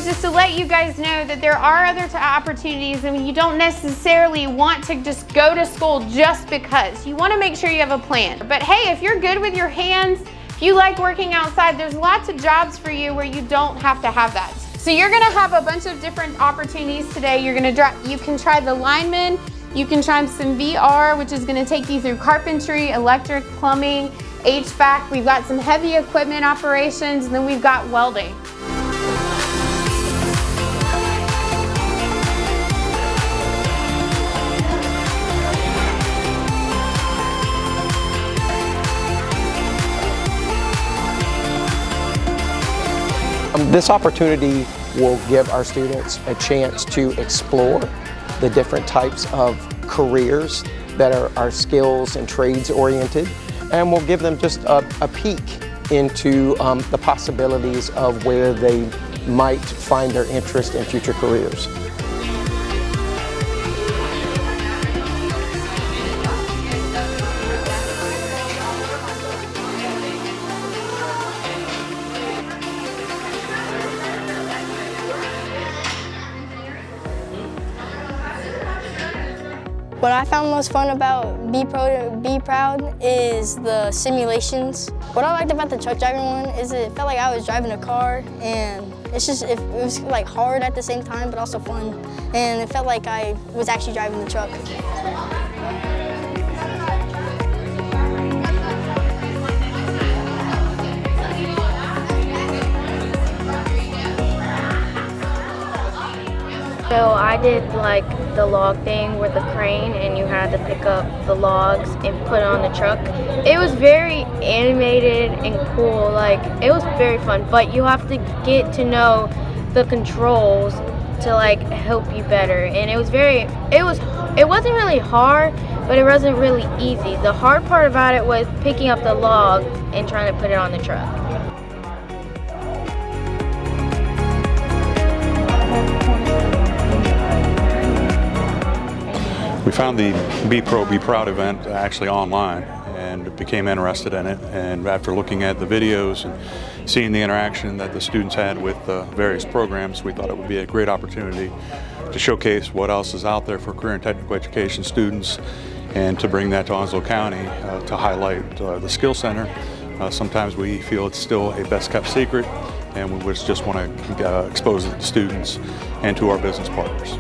just to let you guys know that there are other opportunities, and you don't necessarily want to just go to school just because. You want to make sure you have a plan. But hey, if you're good with your hands, if you like working outside, there's lots of jobs for you where you don't have to have that. So you're gonna have a bunch of different opportunities today. You can try the lineman, you can try some VR, which is gonna take you through carpentry, electric, plumbing, HVAC. We've got some heavy equipment operations, and then we've got welding. This opportunity will give our students a chance to explore the different types of careers that are skills and trades oriented, and will give them just a peek into the possibilities of where they might find their interest in future careers. What I found most fun about Be Pro to Be Proud is the simulations. What I liked about the truck driving one is it felt like I was driving a car, and it was like hard at the same time, but also fun. And it felt like I was actually driving the truck. So I did like the log thing with the crane, and you had to pick up the logs and put it on the truck. It was very animated and cool, like it was very fun, but you have to get to know the controls to like help you better. And it wasn't really hard, but it wasn't really easy. The hard part about it was picking up the log and trying to put it on the truck. We found the Be Pro, Be Proud event actually online and became interested in it. And after looking at the videos and seeing the interaction that the students had with various programs, we thought it would be a great opportunity to showcase what else is out there for career and technical education students, and to bring that to Onslow County to highlight the Skill Center. Sometimes we feel it's still a best kept secret, and we just want to expose it to students and to our business partners.